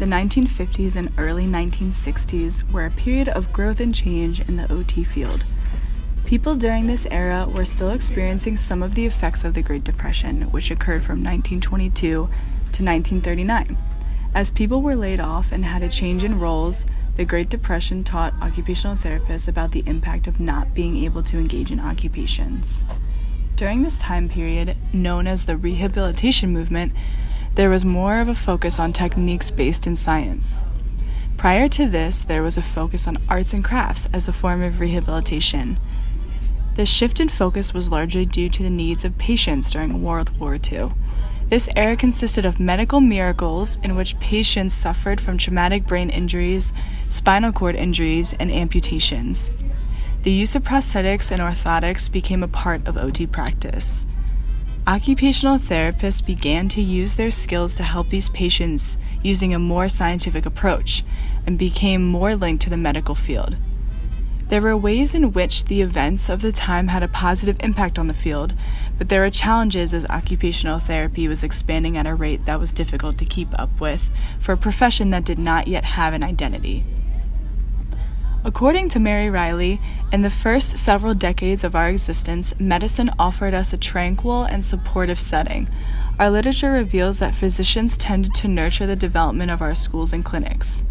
The 1950s and early 1960s were a period of growth and change in the OT field. People during this era were still experiencing some of the effects of the Great Depression, which occurred from 1922 to 1939. As people were laid off and had a change in roles, the Great Depression taught occupational therapists about the impact of not being able to engage in occupations. During this time period, known as the rehabilitation movement, there was more of a focus on techniques based in science. Prior to this, there was a focus on arts and crafts as a form of rehabilitation. This shift in focus was largely due to the needs of patients during World War II. This era consisted of medical miracles in which patients suffered from traumatic brain injuries, spinal cord injuries, and amputations. The use of prosthetics and orthotics became a part of OT practice. Occupational therapists began to use their skills to help these patients using a more scientific approach and became more linked to the medical field. There were ways in which the events of the time had a positive impact on the field, but there were challenges as occupational therapy was expanding at a rate that was difficult to keep up with for a profession that did not yet have an identity. According to Mary Reilly, in the first several decades of our existence, medicine offered us a tranquil and supportive setting. Our literature reveals that physicians tended to nurture the development of our schools and clinics.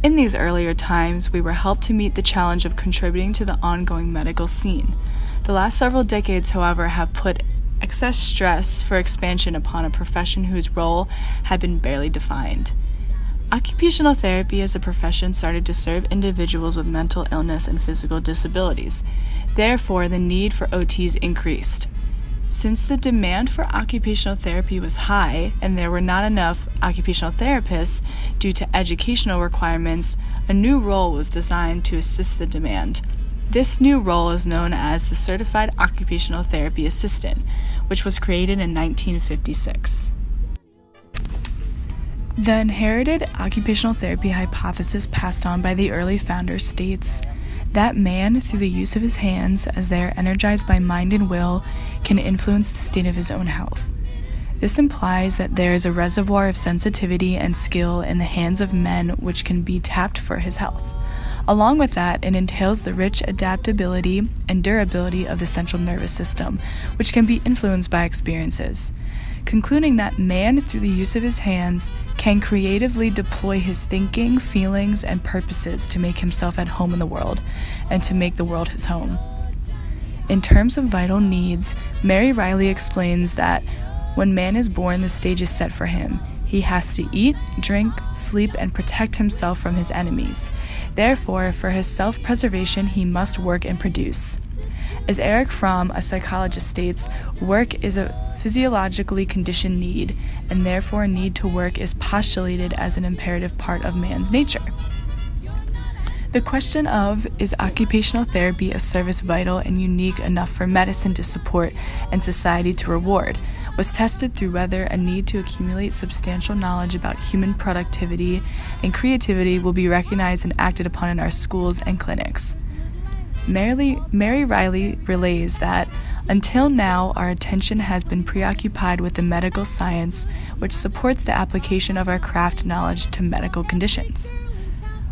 In these earlier times, we were helped to meet the challenge of contributing to the ongoing medical scene. The last several decades, however, have put excess stress for expansion upon a profession whose role had been barely defined. Occupational therapy as a profession started to serve individuals with mental illness and physical disabilities. Therefore, the need for OTs increased. Since the demand for occupational therapy was high and there were not enough occupational therapists due to educational requirements, a new role was designed to assist the demand. This new role is known as the Certified Occupational Therapy Assistant, which was created in 1956. The inherited occupational therapy hypothesis passed on by the early founders states that man, through the use of his hands, as they are energized by mind and will, can influence the state of his own health. This implies that there is a reservoir of sensitivity and skill in the hands of men which can be tapped for his health. Along with that, it entails the rich adaptability and durability of the central nervous system, which can be influenced by experiences. Concluding that man, through the use of his hands, can creatively deploy his thinking, feelings, and purposes to make himself at home in the world, and to make the world his home. In terms of vital needs, Mary Reilly explains that when man is born, the stage is set for him. He has to eat, drink, sleep, and protect himself from his enemies. Therefore, for his self-preservation, he must work and produce. As Erich Fromm, a psychologist, states, work is a physiologically conditioned need, and therefore a need to work is postulated as an imperative part of man's nature. The question of, is occupational therapy a service vital and unique enough for medicine to support and society to reward, was tested through whether a need to accumulate substantial knowledge about human productivity and creativity will be recognized and acted upon in our schools and clinics. Mary Reilly relays that, until now, our attention has been preoccupied with the medical science, which supports the application of our craft knowledge to medical conditions.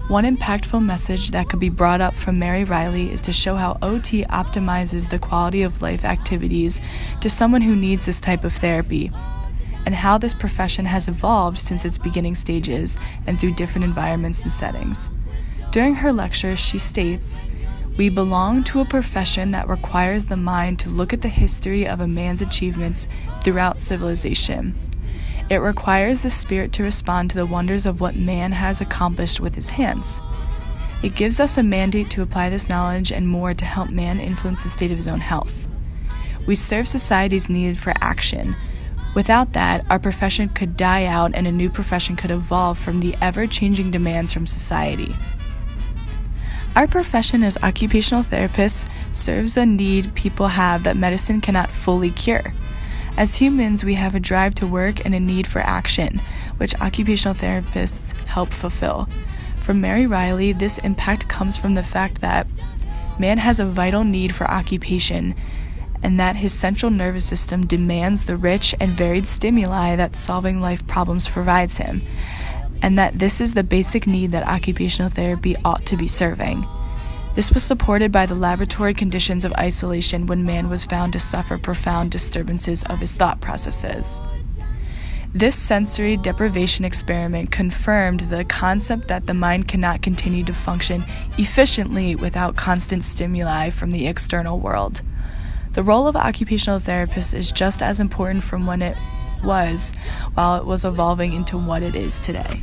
One impactful message that could be brought up from Mary Reilly is to show how OT optimizes the quality of life activities to someone who needs this type of therapy, and how this profession has evolved since its beginning stages and through different environments and settings. During her lecture, she states, "We belong to a profession that requires the mind to look at the history of a man's achievements throughout civilization. It requires the spirit to respond to the wonders of what man has accomplished with his hands. It gives us a mandate to apply this knowledge and more to help man influence the state of his own health. We serve society's need for action. Without that, our profession could die out and a new profession could evolve from the ever-changing demands from society. Our profession as occupational therapists serves a need people have that medicine cannot fully cure. As humans, we have a drive to work and a need for action, which occupational therapists help fulfill. For Mary Reilly, this impact comes from the fact that man has a vital need for occupation, and that his central nervous system demands the rich and varied stimuli that solving life problems provides him. and that this is the basic need that occupational therapy ought to be serving. This was supported by the laboratory conditions of isolation when man was found to suffer profound disturbances of his thought processes. This sensory deprivation experiment confirmed the concept that the mind cannot continue to function efficiently without constant stimuli from the external world. The role of occupational therapists is just as important from when it was while it was evolving into what it is today.